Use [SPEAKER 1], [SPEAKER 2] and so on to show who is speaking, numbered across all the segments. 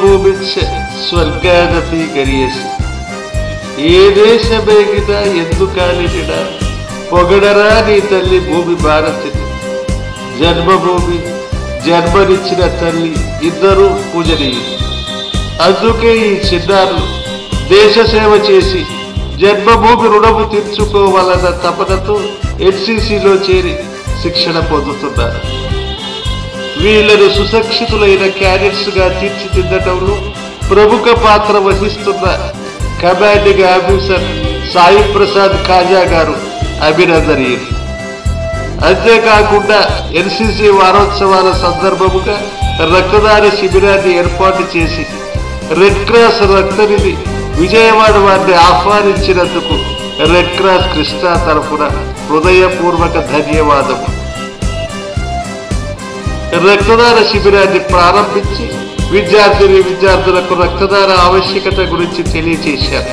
[SPEAKER 1] ಜನ್ಮಭೂಮಿಚ್ಚ ಸ್ವರ್ಗಾದಪಿ ಗರಿಯಸಿ ఏ దేశమేగినా ఎందుకాలినా పొగడరా నీ తల్లి భూమి భారతిని. జన్మభూమి జన్మనిచ్చిన తల్లి ఇద్దరూ పూజనీయులు. అందుకే ఈ చిన్నారులు దేశ సేవ చేసి జన్మభూమి రుణము తీర్చుకోవాలన్న తపనతో ఎన్సీసీలో చేరి శిక్షణ పొందుతున్నారు. వీళ్లను సుశిక్షితులైన క్యాడెట్స్ గా తీర్చిదిద్దడంలో ప్రముఖ పాత్ర వహిస్తున్న కమాండింగ్ ఆఫీసర్ సాయి ప్రసాద్ కాజా గారు అభినందనీయులు. అంతేకాకుండా ఎన్సీసీ వారోత్సవాల సందర్భముగా రక్తదాన శిబిరాన్ని ఏర్పాటు చేసి రెడ్ క్రాస్ రక్తనిధి విజయవాడ వారిని ఆహ్వానించినందుకు రెడ్ క్రాస్ కృష్ణా తరఫున హృదయపూర్వక ధన్యవాదము. రక్తదాన శిబిరాన్ని ప్రారంభించి విద్యార్థులకు రక్తదాన ఆవశ్యకత గురించి తెలియజేశారు.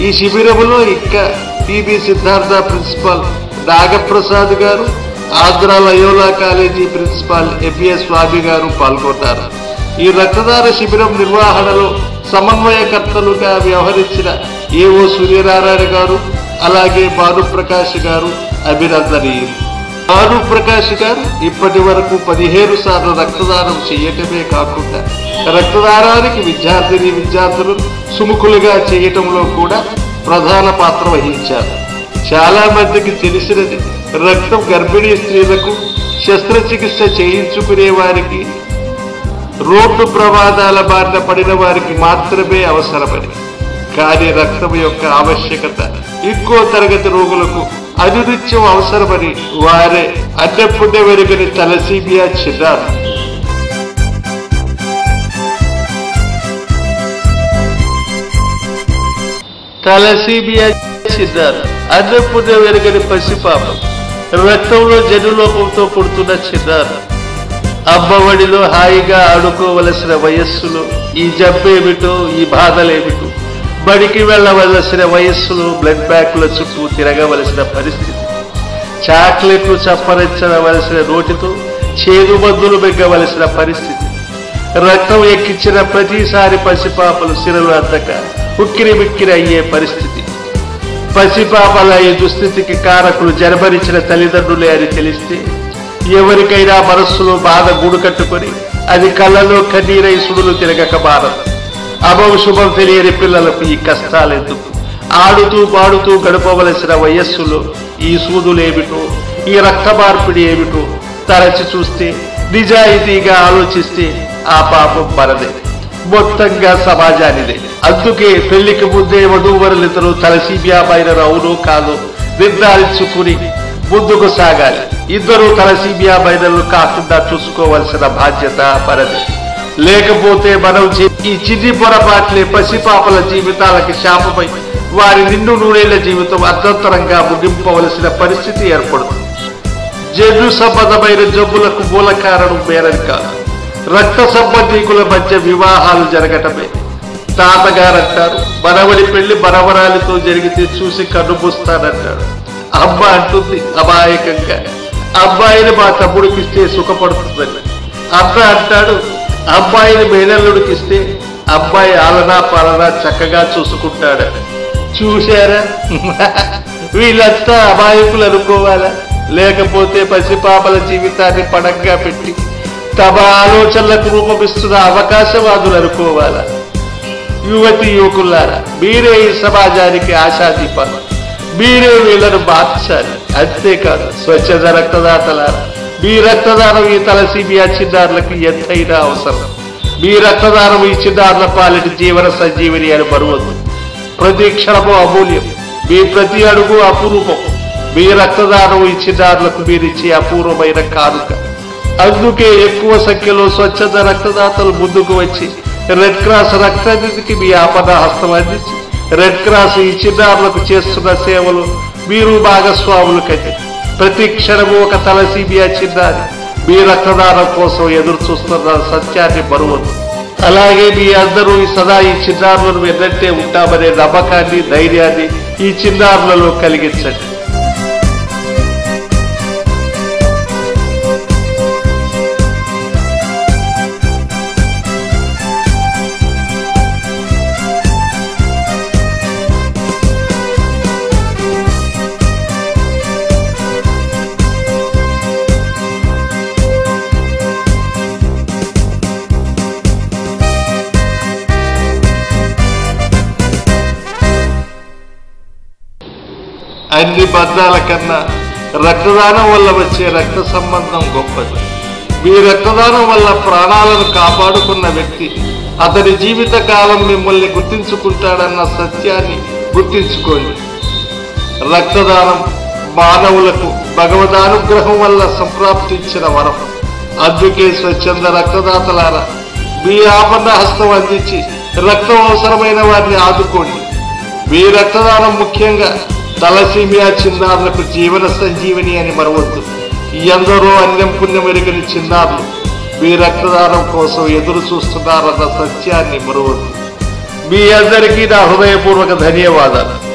[SPEAKER 1] ఈ శిబిరంలో ఇంకా టీబీ సిద్ధార్థ ప్రిన్సిపాల్ నాగప్రసాద్ గారు, Andhra Loyola college principal M S గారు పాల్గొన్నారు. ఈ రక్తదాన శిబిరం నిర్వహణలో సమన్వయకర్తలుగా వ్యవహరించిన ఏఓ సూర్యనారాయణ గారు, అలాగే భానుప్రకాష్ గారు అభినందనీయులు. భానుప్రకాష్ గారు ఇప్పటి వరకు 15 సార్లు రక్తదానం చేయటమే కాకుండా రక్తదానానికి విద్యార్థులను సుముఖులుగా చేయటంలో కూడా ప్రధాన పాత్ర వహించారు. చాలా మందికి తెలిసినది రక్తం గర్భిణీ స్త్రీలకు, శస్త్రచికిత్స చేయించుకునే వారికి, రోడ్డు ప్రమాదాల బారిన పడిన వారికి మాత్రమే అవసరమని. కానీ రక్తం యొక్క ఆవశ్యకత ఇంకో తరగతి రోగులకు అనునిత్యం అవసరమని వారే అన్నప్పుడే వెనుకని తలసీమియా చిన్నారు. తలసీమియా చిన్నారు అన్నప్పుడే వెనుకని పసిపాపం, రక్తంలో జనులోపంతో పుడుతున్న చిన్నారు. అమ్మఒడిలో హాయిగా ఆడుకోవలసిన వయస్సులో ఈ జబ్బేమిటో, ఈ బాధలేమిటో, బడికి వెళ్లవలసిన వయస్సులో బ్లడ్ బ్యాంకుల చుట్టూ తిరగవలసిన పరిస్థితి, చాక్లెట్లు చప్పరించవలసిన నోటితో చేదు మందులు మింగవలసిన పరిస్థితి, రక్తం ఎక్కించిన ప్రతిసారి పసిపాపలు సిరలు అందక ఉక్కిరి మిక్కిరి అయ్యే పరిస్థితి. పసిపాపల ఈ దుస్థితికి కారకులు జన్మనిచ్చిన తల్లిదండ్రులే అని తెలిస్తే ఎవరికైనా మనస్సులో బాధ గూడు కట్టుకొని అది కళ్ళలో కన్నీరై సుడులు తిరగక మారదు. అభవ శుభం తెలియని పిల్లలకు ఈ కష్టాలెందుకు? ఆడుతూ పాడుతూ గడపవలసిన వయస్సులో ఈ సూదులేమిటో, ఈ రక్త మార్పిడి ఏమిటో తరచి చూస్తే, నిజాయితీగా ఆలోచిస్తే ఆ పాపం మనదే, మొత్తంగా సమాజానిదే. అందుకే పెళ్లికి ముందే వధూవరులిద్దరూ తలసీమియా మైనర్ అవునో కాదో నిర్ధారించుకుని ముందుకు సాగాలి. ఇద్దరూ తలసీమియా మైనర్లు కాకుండా చూసుకోవాల్సిన బాధ్యత మనది. లేకపోతే మనం ఈ చిన్ని పొరపాట్లే పసిపాపల జీవితాలకి శాపమై వారి నిండు నూరేళ్ల జీవితం అర్థంతరంగా ముగింపవలసిన పరిస్థితి ఏర్పడుతుంది. జన్యు సంబంధమైన జబ్బులకు మూల కారణం వేరని కాదు, రక్త సంబంధీకుల మధ్య వివాహాలు జరగటమే. తాతగారంటారు, మనవడి పెళ్లి మనవరాలితో జరిగితే చూసి కన్నుమూస్తానంటాడు. అమ్మ అంటుంది అమాయకంగా, అబ్బాయిని మా తమ్ముడికిస్తే సుఖపడుతుందని. అన్న అంటాడు, అబ్బాయిని మేనల్లుడికిస్తే అబ్బాయి ఆలనా పాలనా చక్కగా చూసుకుంటాడని. చూశారా? వీళ్ళంతా అమాయకులు అనుకోవాలా? లేకపోతే పసిపాపల జీవితాన్ని పడంగా పెట్టి తమ ఆలోచనలకు రూపమిస్తున్న అవకాశవాదులు అనుకోవాలా? యువతి యువకులారా, మీరే ఈ సమాజానికి ఆశాదీపాలు, మీరే వీళ్లను మార్చాలి. అంతేకాదు స్వచ్ఛంద రక్తదాతలారా, మీ రక్తదానం ఈ తలసీమియా చిన్నారులకు ఎంతైనా అవసరం. మీ రక్తదానం ఈ చిన్నారుల పాలిటి జీవన సంజీవిని అని మరువద్దు. ప్రతి క్షణము అమూల్యం, మీ ప్రతి అడుగు అపురూపం. మీ రక్తదానం ఈ చిన్నారులకు మీరిచ్చే అపూర్వమైన కానుక. అందుకే ఎక్కువ సంఖ్యలో స్వచ్ఛంద రక్తదాతలు ముందుకు వచ్చి రెడ్ క్రాస్ రక్తనిధికి మీ ఆపద హస్తం అందించి రెడ్ క్రాస్ ఈ చిన్నారులకు చేస్తున్న సేవలు మీరు భాగస్వాములు కంటే ప్రతి క్షణము ఒక తలసీమియా చిన్నారి మీ రక్తదానం కోసం ఎదురు చూస్తున్న సత్యాన్ని మరువద్దు. అలాగే మీ అందరూ సదా ఈ చిన్నారులను వెన్నంటే ఉంటామనే నమ్మకాన్ని, ధైర్యాన్ని ఈ చిన్నారులలో కలిగించండి. అన్ని బంధాల కన్నా రక్తదానం వల్ల వచ్చే రక్త సంబంధం గొప్పది. మీ రక్తదానం వల్ల ప్రాణాలను కాపాడుకున్న వ్యక్తి అతని జీవిత కాలం మిమ్మల్ని గుర్తించుకుంటాడన్న సత్యాన్ని గుర్తించుకోండి. రక్తదానం మానవులకు భగవదానుగ్రహం వల్ల సంప్రాప్తించిన వరం. అందుకే స్వచ్ఛంద రక్తదాతలారా, మీ ఆపన్న హస్తం అందించి రక్తం అవసరమైన వారిని ఆదుకోండి. మీ రక్తదానం ముఖ్యంగా తలసీమియా చిన్నారులకు జీవన సంజీవని అని మరవద్దు. ఎందరో అన్యం పుణ్యం ఎరుగని చిన్నారులు మీ రక్తదానం కోసం ఎదురు చూస్తున్నారన్న సత్యాన్ని మరవద్దు. మీ అందరికీ నా హృదయపూర్వక ధన్యవాదాలు.